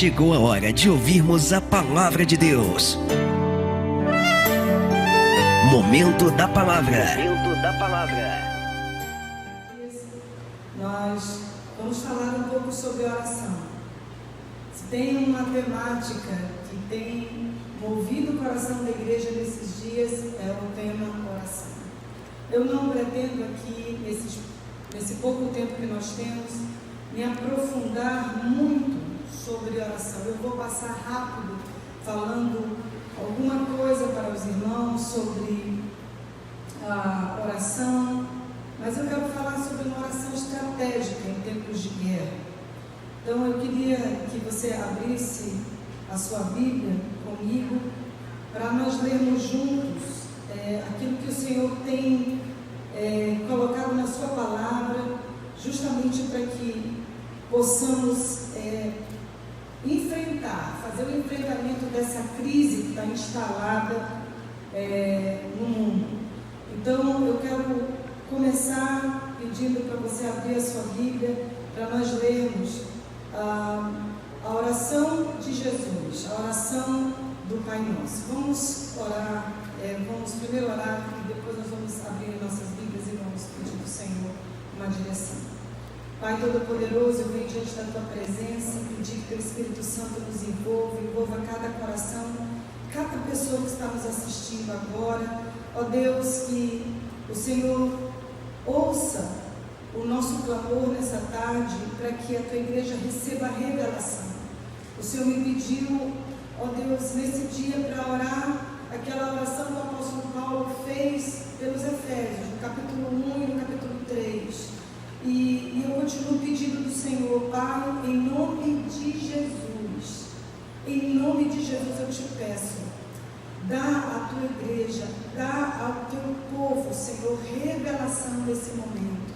chegou a hora de ouvirmos a palavra de Deus. Momento da palavra. Momento da palavra. Nós vamos falar um pouco sobre oração. Se tem uma temática que tem movido o coração da igreja nesses dias, é o tema oração. Eu não pretendo aqui, nesse pouco tempo que nós temos, me aprofundar muito sobre oração. Eu vou passar rápido falando alguma coisa para os irmãos sobre a oração, mas eu quero falar sobre uma oração estratégica em tempos de guerra. Então eu queria que você abrisse a sua Bíblia comigo para nós lermos juntos aquilo que o Senhor tem colocado na sua palavra, justamente para que possamos fazer o enfrentamento dessa crise que está instalada no mundo. Então eu quero começar pedindo para você abrir a sua Bíblia para nós lermos a oração de Jesus, a oração do Pai Nosso. Vamos orar, vamos primeiro orar e depois nós vamos abrir nossas Bíblias e vamos pedir do Senhor uma direção. Pai Todo-Poderoso, eu venho diante da Tua presença, pedir que o Espírito Santo nos envolva cada coração, cada pessoa que está nos assistindo agora. Ó Deus, que o Senhor ouça o nosso clamor nessa tarde, para que a Tua igreja receba a revelação. O Senhor me pediu, ó Deus, nesse dia para orar aquela oração que o apóstolo Paulo fez pelos Efésios, no capítulo 1 e no capítulo 3. E eu continuo pedindo do Senhor, Pai, em nome de Jesus, eu te peço, dá à Tua igreja, dá ao Teu povo, Senhor, revelação nesse momento.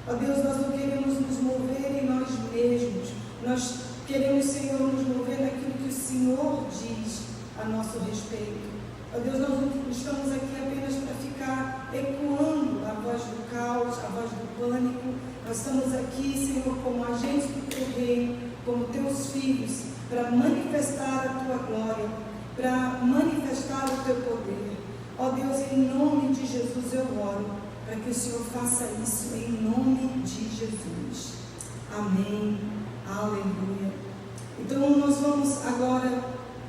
Ó Deus, nós não queremos nos mover em nós mesmos, nós queremos, Senhor, nos mover naquilo que o Senhor diz a nosso respeito. Ó Deus, nós não estamos aqui apenas para ficar ecoando a voz do caos, a voz do pânico. Nós estamos aqui, Senhor, como agentes do Teu reino, como Teus filhos, para manifestar a Tua glória, para manifestar o Teu poder. Ó Deus, em nome de Jesus eu oro, para que o Senhor faça isso em nome de Jesus. Amém. Aleluia. Então nós vamos agora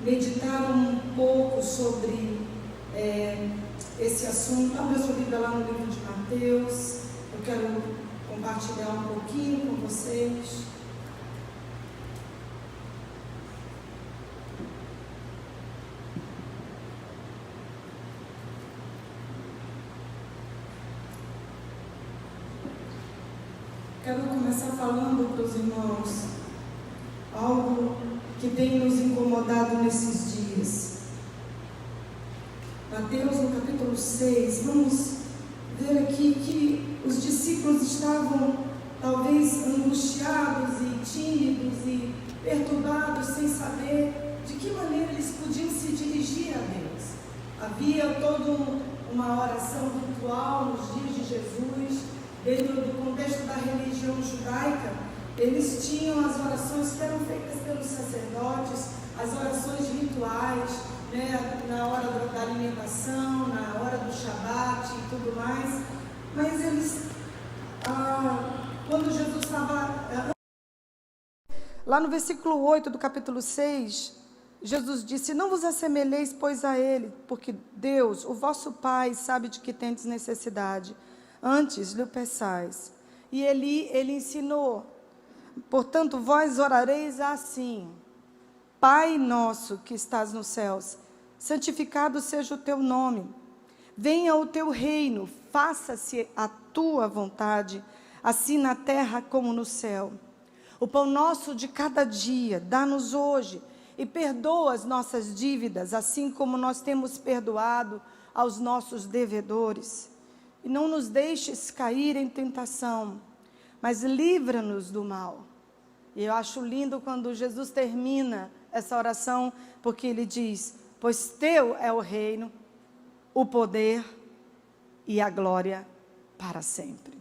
meditar um pouco sobre esse assunto. Abra sua Bíblia lá no livro de Mateus. Eu quero compartilhar um pouquinho com vocês. Quero começar falando para os irmãos algo que tem nos incomodado nesses dias. Mateus, no capítulo 6, vamos ver aqui que os discípulos estavam talvez angustiados e tímidos e perturbados, sem saber de que maneira eles podiam se dirigir a Deus. Havia toda uma oração ritual nos dias de Jesus, dentro do contexto da religião judaica. Eles tinham as orações que eram feitas pelos sacerdotes, as orações rituais, na hora da alimentação, na hora do Shabat e tudo mais. Mas eles, quando Jesus estava... Lá no versículo 8 do capítulo 6, Jesus disse: não vos assemelheis, pois, a Ele, porque Deus, o vosso Pai, sabe de que tendes necessidade, antes lhe peçais. E ele ensinou: portanto, vós orareis assim: Pai nosso que estás nos céus, santificado seja o teu nome. Venha o teu reino, faça-se a tua vontade, assim na terra como no céu. O pão nosso de cada dia, dá-nos hoje, e perdoa as nossas dívidas, assim como nós temos perdoado aos nossos devedores. E não nos deixes cair em tentação, mas livra-nos do mal. E eu acho lindo quando Jesus termina essa oração, porque ele diz: pois teu é o reino, o poder e a glória para sempre.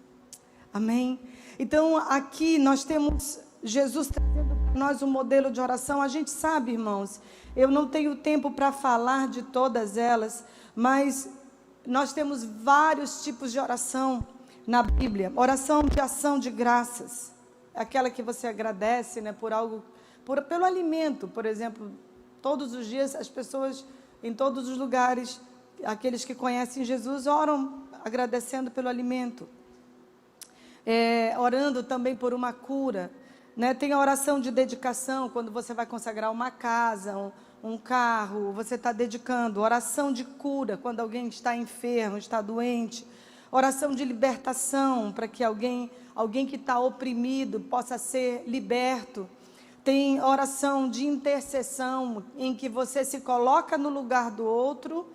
Amém? Então aqui nós temos Jesus trazendo nós um modelo de oração. A gente sabe, irmãos, eu não tenho tempo para falar de todas elas, mas nós temos vários tipos de oração na Bíblia. Oração de ação de graças, aquela que você agradece, né, por algo, pelo alimento, por exemplo. Todos os dias as pessoas em todos os lugares, aqueles que conhecem Jesus, oram agradecendo pelo alimento, orando também por uma cura, né? Tem a oração de dedicação, quando você vai consagrar uma casa, um carro, você está dedicando. Oração de cura, quando alguém está enfermo, está doente. Oração de libertação, para que alguém que está oprimido possa ser liberto. Tem oração de intercessão, em que você se coloca no lugar do outro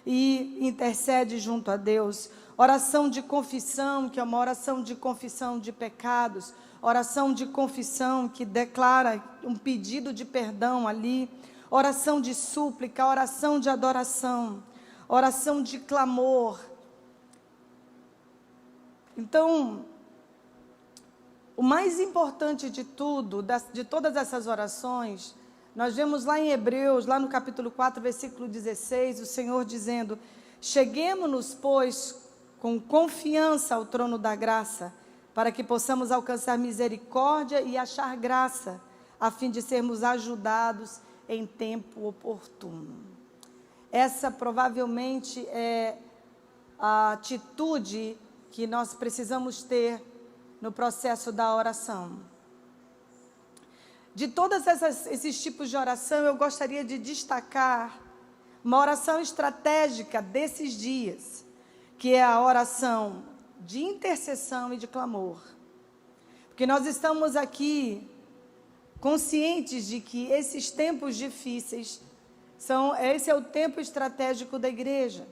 e intercede junto a Deus. Oração de confissão, que é uma oração de confissão de pecados. Oração de confissão, que declara um pedido de perdão ali. Oração de súplica, oração de adoração. Oração de clamor. Então, o mais importante de tudo, de todas essas orações, nós vemos lá em Hebreus, lá no capítulo 4, versículo 16, o Senhor dizendo: cheguemo-nos, pois, com confiança ao trono da graça, para que possamos alcançar misericórdia e achar graça, a fim de sermos ajudados em tempo oportuno. Essa provavelmente é a atitude que nós precisamos ter no processo da oração. De todos esses tipos de oração, eu gostaria de destacar uma oração estratégica desses dias, que é a oração de intercessão e de clamor. Porque nós estamos aqui conscientes de que esses tempos difíceis, esse é o tempo estratégico da igreja.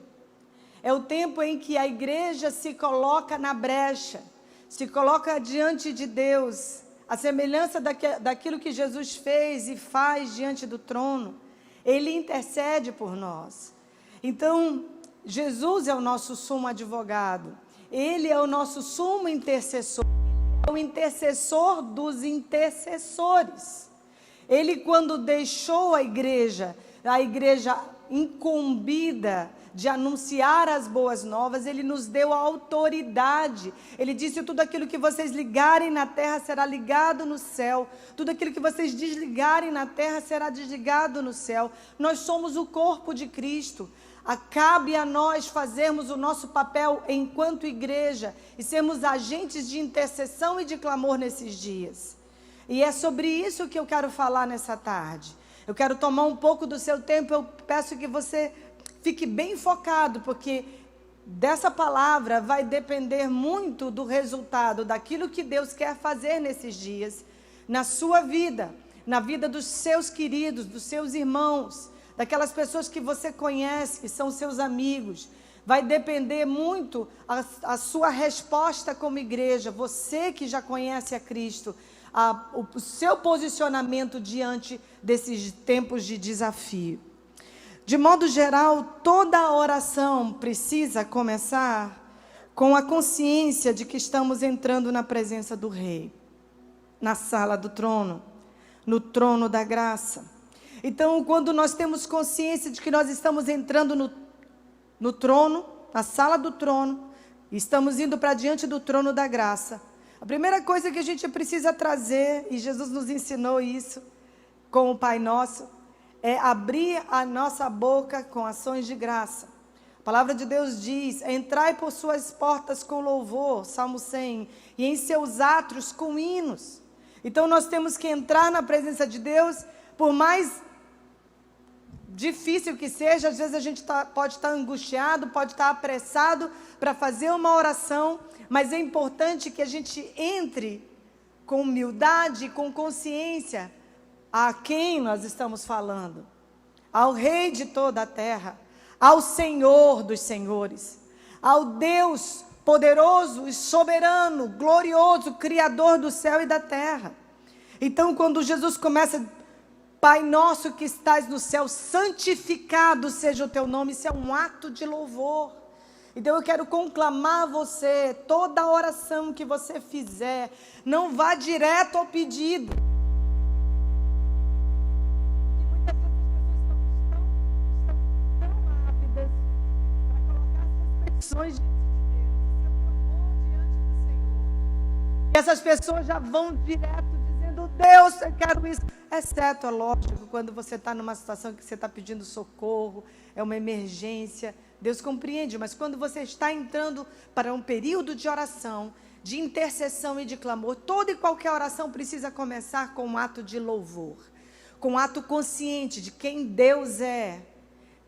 É o tempo em que a igreja se coloca na brecha, se coloca diante de Deus, a semelhança daquilo que Jesus fez e faz diante do trono. Ele intercede por nós. Então, Jesus é o nosso sumo advogado. Ele é o nosso sumo intercessor. É o intercessor dos intercessores. Ele, quando deixou a igreja incumbida de anunciar as boas novas, ele nos deu a autoridade. Ele disse: tudo aquilo que vocês ligarem na terra será ligado no céu, tudo aquilo que vocês desligarem na terra será desligado no céu. Nós somos o corpo de Cristo. Cabe a nós fazermos o nosso papel enquanto igreja e sermos agentes de intercessão e de clamor nesses dias. E é sobre isso que eu quero falar nessa tarde. Eu quero tomar um pouco do seu tempo. Eu peço que você fique bem focado, porque dessa palavra vai depender muito do resultado, daquilo que Deus quer fazer nesses dias, na sua vida, na vida dos seus queridos, dos seus irmãos, daquelas pessoas que você conhece, que são seus amigos. Vai depender muito a sua resposta como igreja, você que já conhece a Cristo, o seu posicionamento diante desses tempos de desafio. De modo geral, toda oração precisa começar com a consciência de que estamos entrando na presença do Rei, na sala do trono, no trono da graça. Então, quando nós temos consciência de que nós estamos entrando no trono, na sala do trono, e estamos indo para diante do trono da graça, a primeira coisa que a gente precisa trazer, e Jesus nos ensinou isso com o Pai Nosso, é abrir a nossa boca com ações de graça. A palavra de Deus diz: entrai por suas portas com louvor, Salmo 100, e em seus átrios com hinos. Então nós temos que entrar na presença de Deus, por mais difícil que seja. Às vezes a gente pode estar angustiado, pode estar apressado para fazer uma oração, mas é importante que a gente entre com humildade, com consciência, a quem nós estamos falando: ao Rei de toda a terra, ao Senhor dos senhores, ao Deus poderoso e soberano, glorioso, Criador do céu e da terra. Então, quando Jesus começa: Pai nosso que estás no céu, santificado seja o teu nome, isso é um ato de louvor. Então eu quero conclamar você: toda oração que você fizer, não vá direto ao pedido. petições de e essas pessoas já vão direto dizendo: Deus, eu quero isso. Exceto, é lógico, quando você está numa situação que você está pedindo socorro, é uma emergência, Deus compreende. Mas quando você está entrando para um período de oração, de intercessão e de clamor, toda e qualquer oração precisa começar com um ato de louvor, com um ato consciente de quem Deus é,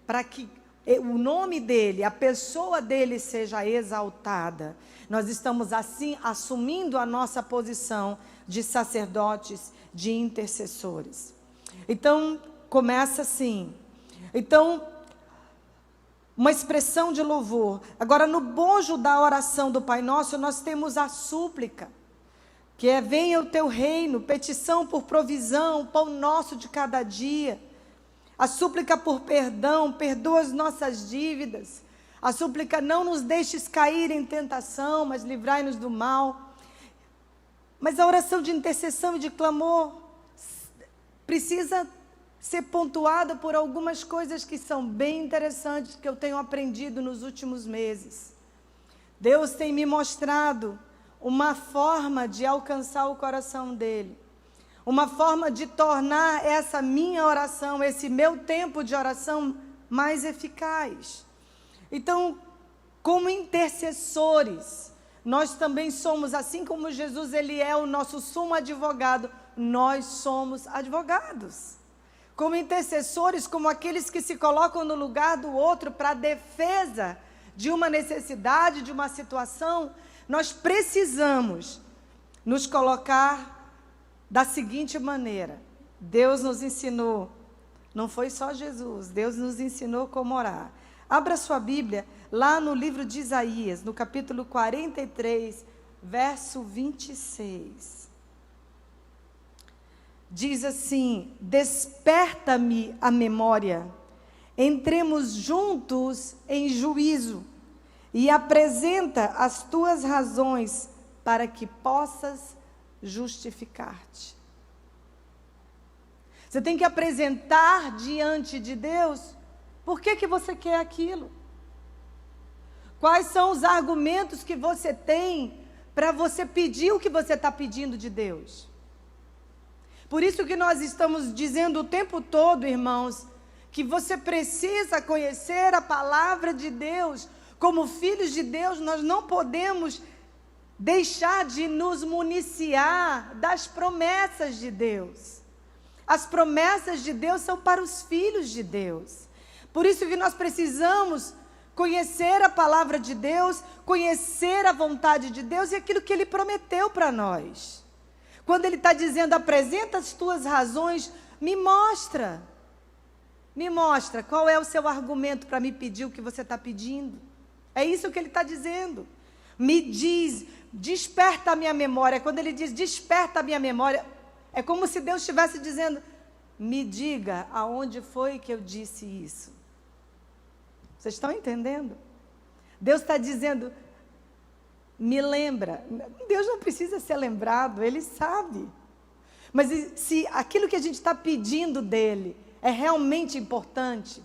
para que o nome dele, a pessoa dele seja exaltada. Nós estamos assim assumindo a nossa posição de sacerdotes, de intercessores. Então, começa assim. Então, uma expressão de louvor. Agora, no bojo da oração do Pai Nosso, nós temos a súplica, que é: venha o teu reino, petição por provisão, pão nosso de cada dia. A súplica por perdão, perdoa as nossas dívidas. A súplica: não nos deixes cair em tentação, mas livrai-nos do mal. Mas a oração de intercessão e de clamor precisa ser pontuada por algumas coisas que são bem interessantes, que eu tenho aprendido nos últimos meses. Deus tem me mostrado uma forma de alcançar o coração dele, uma forma de tornar essa minha oração, esse meu tempo de oração mais eficaz. Então, como intercessores, nós também somos, assim como Jesus, ele é o nosso sumo advogado, nós somos advogados. Como intercessores, como aqueles que se colocam no lugar do outro para a defesa de uma necessidade, de uma situação, nós precisamos nos colocar da seguinte maneira. Deus nos ensinou, não foi só Jesus, Deus nos ensinou como orar. Abra sua Bíblia lá no livro de Isaías, no capítulo 43, verso 26. Diz assim: desperta-me a memória, entremos juntos em juízo, e apresenta as tuas razões para que possas justificar-te. Você tem que apresentar diante de Deus por que você quer aquilo. Quais são os argumentos que você tem para você pedir o que você está pedindo de Deus? Por isso que nós estamos dizendo o tempo todo, irmãos, que você precisa conhecer a palavra de Deus. Como filhos de Deus, nós não podemos deixar de nos municiar das promessas de Deus. As promessas de Deus são para os filhos de Deus. Por isso que nós precisamos conhecer a palavra de Deus, conhecer a vontade de Deus e aquilo que Ele prometeu para nós. Quando Ele está dizendo: apresenta as tuas razões, me mostra qual é o seu argumento para me pedir o que você está pedindo. É isso que Ele está dizendo. Me diz, desperta a minha memória. Quando Ele diz desperta a minha memória, é como se Deus estivesse dizendo: me diga aonde foi que eu disse isso. Vocês estão entendendo? Deus está dizendo: me lembra. Deus não precisa ser lembrado, Ele sabe. Mas se aquilo que a gente está pedindo dEle é realmente importante,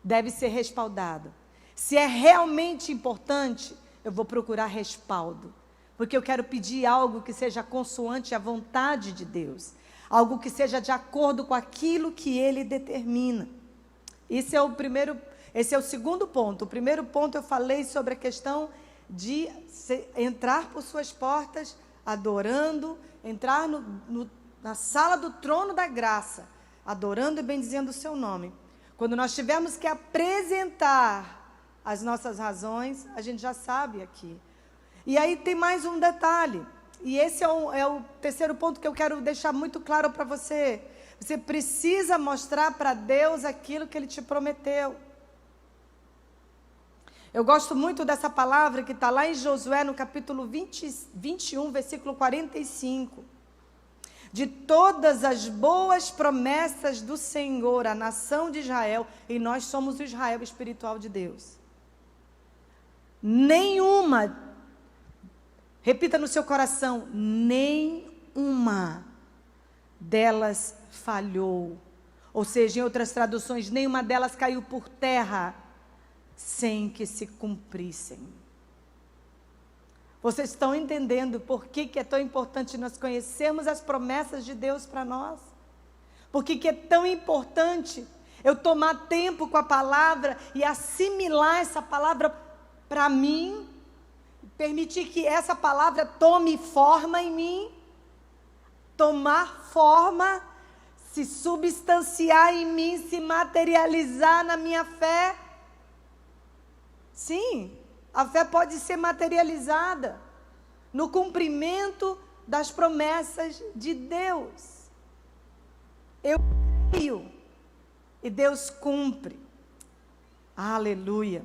deve ser respaldado. Se é realmente importante, eu vou procurar respaldo. Porque eu quero pedir algo que seja consoante à vontade de Deus. Algo que seja de acordo com aquilo que Ele determina. Esse é o segundo ponto. O primeiro ponto eu falei sobre a questão de entrar por suas portas, adorando, entrar na sala do trono da graça, adorando e bendizendo o seu nome. Quando nós tivermos que apresentar as nossas razões, a gente já sabe aqui. E aí tem mais um detalhe, e esse é o terceiro ponto que eu quero deixar muito claro para você. Você precisa mostrar para Deus aquilo que Ele te prometeu. Eu gosto muito dessa palavra que está lá em Josué, no capítulo 21, versículo 45. De todas as boas promessas do Senhor, a nação de Israel, e nós somos o Israel espiritual de Deus. Nenhuma, repita no seu coração, nenhuma delas falhou. Ou seja, em outras traduções, nenhuma delas caiu por terra. sem que se cumprissem. Vocês estão entendendo por que é tão importante nós conhecermos as promessas de Deus para nós? Por que é tão importante eu tomar tempo com a palavra e assimilar essa palavra para mim? Permitir que essa palavra tome forma em mim? Tomar forma, se substanciar em mim, se materializar na minha fé? Sim, a fé pode ser materializada no cumprimento das promessas de Deus. Eu creio e Deus cumpre. Aleluia.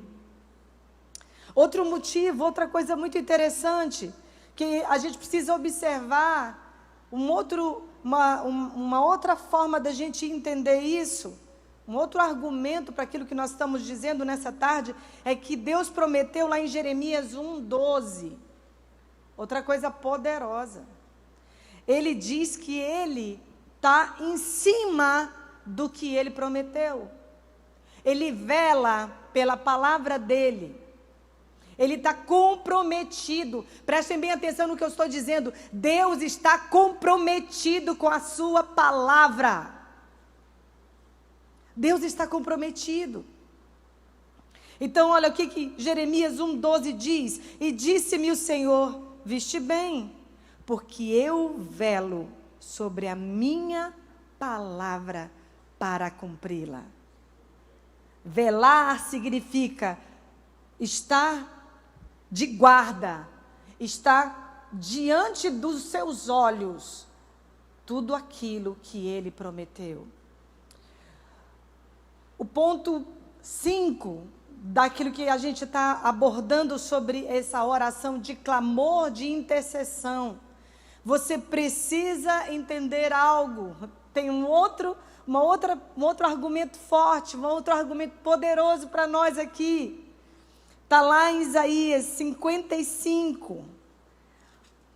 Outro motivo, outra coisa muito interessante, que a gente precisa observar, uma outra forma da gente entender isso, um outro argumento para aquilo que nós estamos dizendo nessa tarde, é que Deus prometeu lá em Jeremias 1:12, outra coisa poderosa. Ele diz que Ele está em cima do que Ele prometeu. Ele vela pela palavra dEle. Ele está comprometido. Prestem bem atenção no que eu estou dizendo. Deus está comprometido com a sua palavra. Deus está comprometido. Então, olha o que Jeremias 1:12 diz. E disse-me o Senhor, viste bem, porque eu velo sobre a minha palavra para cumpri-la. Velar significa estar de guarda, está diante dos seus olhos tudo aquilo que Ele prometeu. O ponto 5 daquilo que a gente está abordando sobre essa oração de clamor, de intercessão. Você precisa entender algo. Tem um outro argumento forte, um outro argumento poderoso para nós aqui. Está lá em Isaías 55.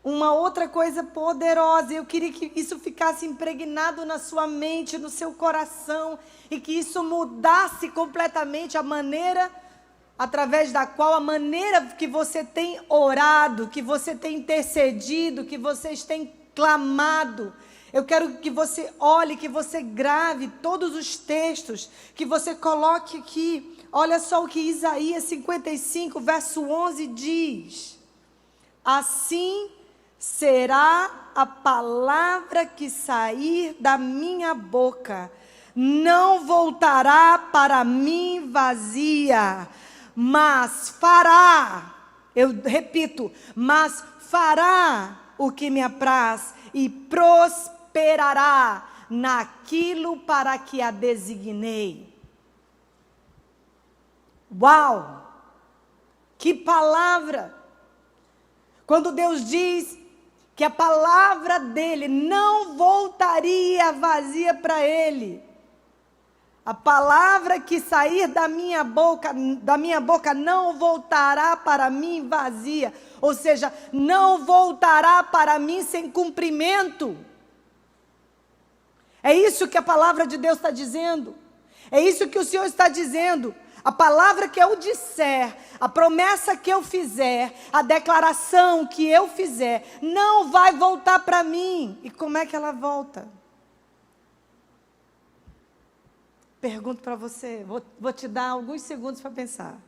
Uma outra coisa poderosa. Eu queria que isso ficasse impregnado na sua mente, no seu coração, e que isso mudasse completamente a maneira, através da qual, a maneira que você tem orado, que você tem intercedido, que vocês têm clamado. Eu quero que você olhe, que você grave todos os textos, que você coloque aqui. Olha só o que Isaías 55, verso 11 diz. Assim será a palavra que sair da minha boca. Não voltará para mim vazia, mas fará, eu repito, mas fará o que me apraz e prosperará naquilo para que a designei. Uau! Que palavra! Quando Deus diz que a palavra dele não voltaria vazia para ele, a palavra que sair da minha boca não voltará para mim vazia, ou seja, não voltará para mim sem cumprimento. É isso que a palavra de Deus está dizendo, é isso que o Senhor está dizendo. A palavra que eu disser, a promessa que eu fizer, a declaração que eu fizer, não vai voltar para mim. E como é que ela volta? Pergunto para você, vou te dar alguns segundos para pensar.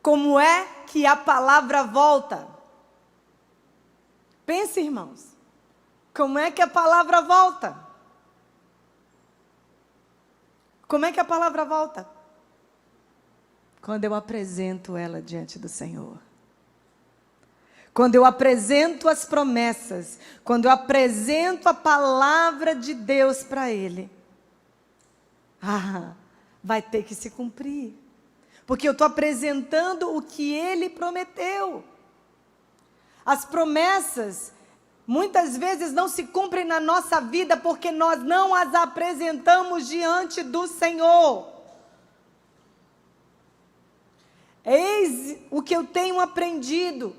Como é que a palavra volta? Pense, irmãos. Como é que a palavra volta? Como é que a palavra volta? Quando eu apresento ela diante do Senhor. Quando eu apresento as promessas, quando eu apresento a palavra de Deus para Ele. Vai ter que se cumprir. Porque eu estou apresentando o que Ele prometeu. As promessas muitas vezes não se cumprem na nossa vida porque nós não as apresentamos diante do Senhor. Eis o que eu tenho aprendido.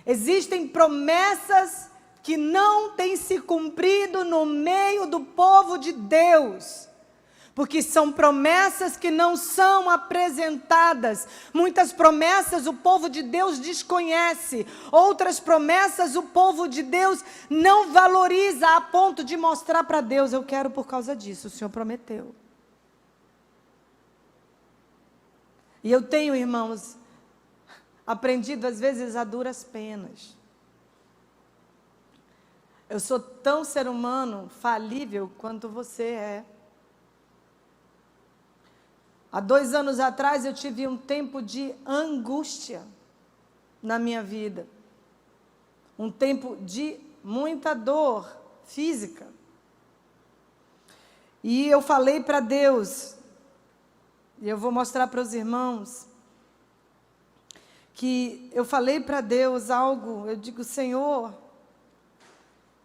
Existem promessas que não têm se cumprido no meio do povo de Deus. Porque são promessas que não são apresentadas. Muitas promessas o povo de Deus desconhece. Outras promessas o povo de Deus não valoriza a ponto de mostrar para Deus: eu quero por causa disso, o Senhor prometeu. E eu tenho, irmãos, aprendido às vezes a duras penas. Eu sou tão ser humano falível quanto você é. Há 2 anos atrás eu tive um tempo de angústia na minha vida. Um tempo de muita dor física. E eu falei para Deus, e eu vou mostrar para os irmãos, que eu falei para Deus algo, eu digo: Senhor,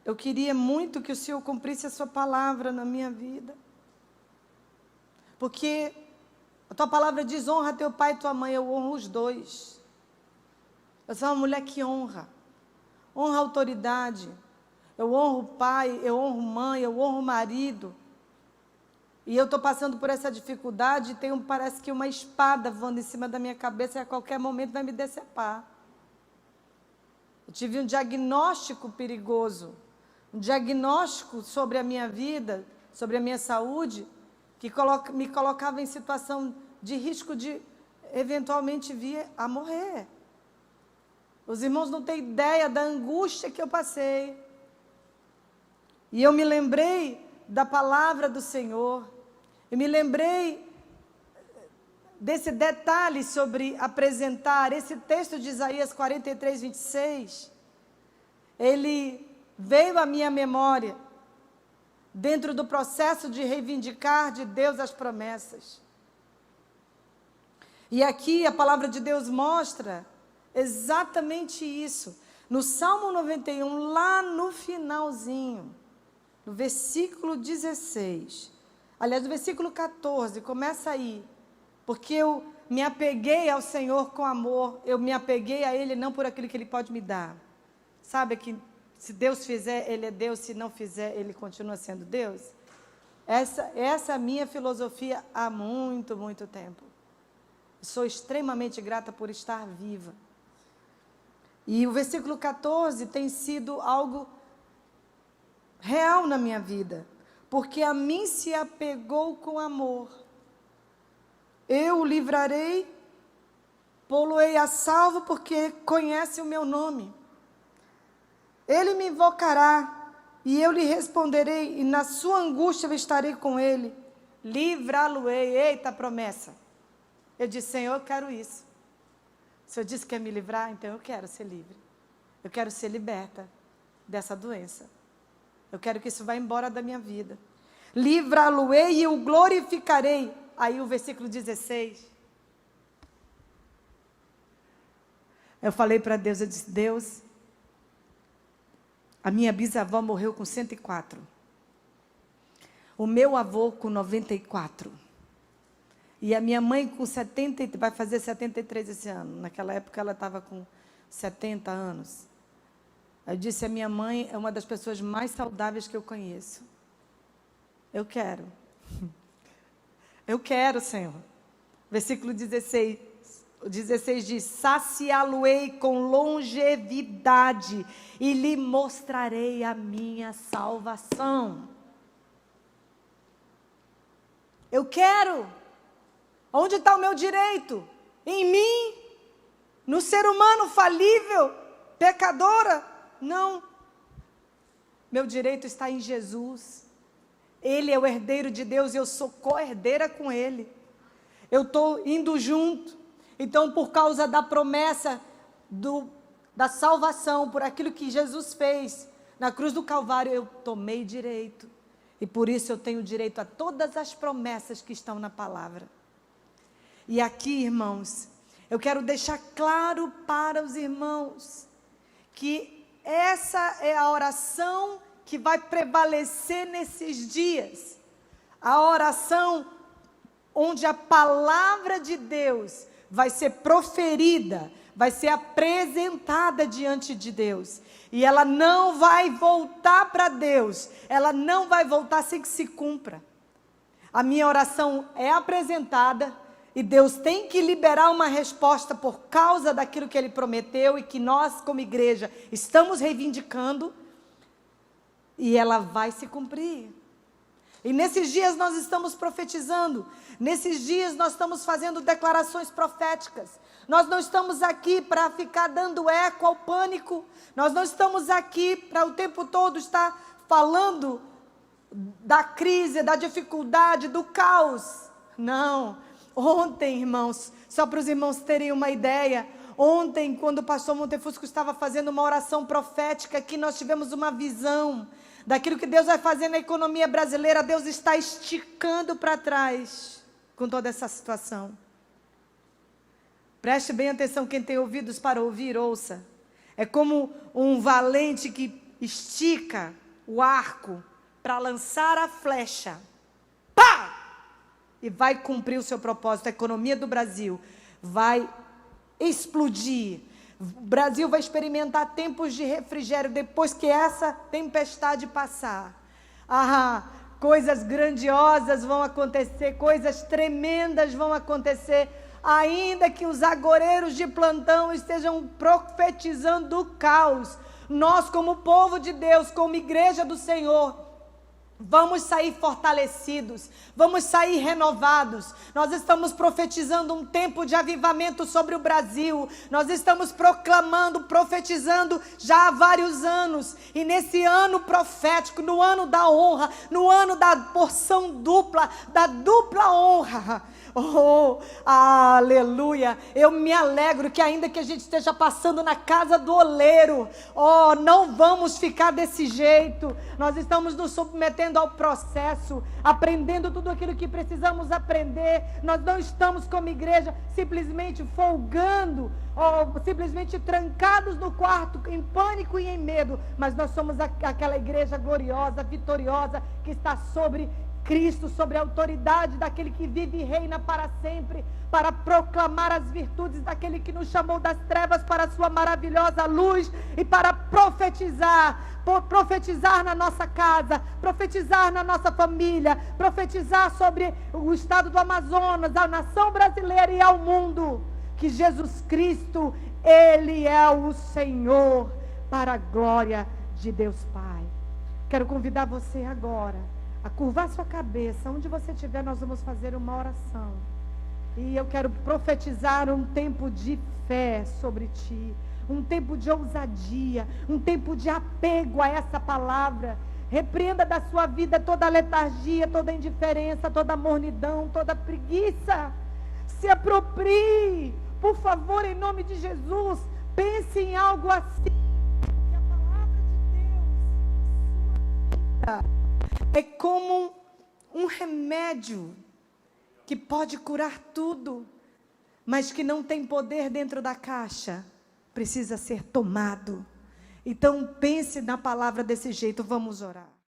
eu queria muito que o Senhor cumprisse a sua palavra na minha vida. Porque a tua palavra diz: honra teu pai e tua mãe. Eu honro os dois. Eu sou uma mulher que honra. Honra a autoridade. Eu honro o pai, eu honro mãe, eu honro o marido. E eu estou passando por essa dificuldade e parece que uma espada voando em cima da minha cabeça e a qualquer momento vai me decepar. Eu tive um diagnóstico perigoso. Um diagnóstico sobre a minha vida, sobre a minha saúde, que me colocava em situação de risco de eventualmente vir a morrer. Os irmãos não têm ideia da angústia que eu passei. E eu me lembrei da palavra do Senhor. Eu me lembrei desse detalhe sobre apresentar esse texto de Isaías 43, 26. Ele veio à minha memória dentro do processo de reivindicar de Deus as promessas. E aqui a palavra de Deus mostra exatamente isso. No Salmo 91, lá no finalzinho, no versículo 16, aliás, no versículo 14, começa aí. Porque eu me apeguei ao Senhor com amor, eu me apeguei a Ele não por aquilo que Ele pode me dar. Sabe que se Deus fizer, Ele é Deus, se não fizer, Ele continua sendo Deus? Essa é a minha filosofia há muito, muito tempo. Sou extremamente grata por estar viva. E o versículo 14 tem sido algo real na minha vida. Porque a mim se apegou com amor. Eu o livrarei, pô-lo-ei a salvo, porque conhece o meu nome. Ele me invocará, e eu lhe responderei, e na sua angústia eu estarei com ele. Livrá-lo-ei. Eita promessa. Eu disse: Senhor, eu quero isso. O Senhor disse que quer me livrar, então eu quero ser livre. Eu quero ser liberta dessa doença. Eu quero que isso vá embora da minha vida. Livrá-lo-ei e o glorificarei. Aí o versículo 16. Eu falei para Deus, eu disse: Deus, a minha bisavó morreu com 104. O meu avô com 94. E a minha mãe com 70, vai fazer 73 esse ano. Naquela época ela estava com 70 anos. Eu disse: a minha mãe é uma das pessoas mais saudáveis que eu conheço. Eu quero. Eu quero, Senhor. Versículo 16. O 16 diz: saciá-lo-ei com longevidade e lhe mostrarei a minha salvação. Eu quero. Onde está o meu direito? Em mim? No ser humano falível? Pecadora? Não. Meu direito está em Jesus. Ele é o herdeiro de Deus e eu sou co-herdeira com Ele. Eu estou indo junto. Então, por causa da promessa da salvação, por aquilo que Jesus fez na cruz do Calvário, eu tomei direito. E por isso eu tenho direito a todas as promessas que estão na palavra. E aqui, irmãos, eu quero deixar claro para os irmãos que essa é a oração que vai prevalecer nesses dias. A oração onde a palavra de Deus vai ser proferida, vai ser apresentada diante de Deus. E ela não vai voltar para Deus, ela não vai voltar sem que se cumpra. A minha oração é apresentada e Deus tem que liberar uma resposta por causa daquilo que Ele prometeu e que nós, como igreja, estamos reivindicando, e ela vai se cumprir. E nesses dias nós estamos profetizando, nesses dias nós estamos fazendo declarações proféticas. Nós não estamos aqui para ficar dando eco ao pânico, nós não estamos aqui para o tempo todo estar falando da crise, da dificuldade, do caos. Não. Ontem, irmãos, só para os irmãos terem uma ideia, ontem, quando o pastor Montefusco estava fazendo uma oração profética, aqui nós tivemos uma visão daquilo que Deus vai fazer na economia brasileira. Deus está esticando para trás com toda essa situação. Preste bem atenção, quem tem ouvidos para ouvir, ouça. É como um valente que estica o arco para lançar a flecha. Pá! E vai cumprir o seu propósito. A economia do Brasil vai explodir. O Brasil vai experimentar tempos de refrigério depois que essa tempestade passar. Coisas grandiosas vão acontecer, coisas tremendas vão acontecer, ainda que os agoreiros de plantão estejam profetizando o caos. Nós, como povo de Deus, como igreja do Senhor, vamos sair fortalecidos, vamos sair renovados. Nós estamos profetizando um tempo de avivamento sobre o Brasil. Nós estamos proclamando, profetizando já há vários anos. E nesse ano profético, no ano da honra, no ano da porção dupla, da dupla honra, oh, aleluia, eu me alegro que ainda que a gente esteja passando na casa do oleiro, oh, não vamos ficar desse jeito. Nós estamos nos submetendo ao processo, aprendendo tudo aquilo que precisamos aprender. Nós não estamos como igreja simplesmente folgando, ou simplesmente trancados no quarto em pânico e em medo, mas nós somos aquela igreja gloriosa, vitoriosa, que está sobre Cristo, sobre a autoridade daquele que vive e reina para sempre, para proclamar as virtudes daquele que nos chamou das trevas para a sua maravilhosa luz, e para profetizar na nossa casa, profetizar na nossa família, profetizar sobre o estado do Amazonas, a nação brasileira e ao mundo, que Jesus Cristo, Ele é o Senhor, para a glória de Deus Pai. Quero convidar você agora a curvar sua cabeça. Onde você estiver, nós vamos fazer uma oração. E eu quero profetizar um tempo de fé sobre ti, um tempo de ousadia, um tempo de apego a essa palavra. Repreenda da sua vida toda a letargia, toda a indiferença, toda a mornidão, toda a preguiça. Se aproprie, por favor, em nome de Jesus. Pense em algo assim, que a palavra de Deus, sua vida, é como um remédio que pode curar tudo, mas que não tem poder dentro da caixa, precisa ser tomado. Então pense na palavra desse jeito. Vamos orar.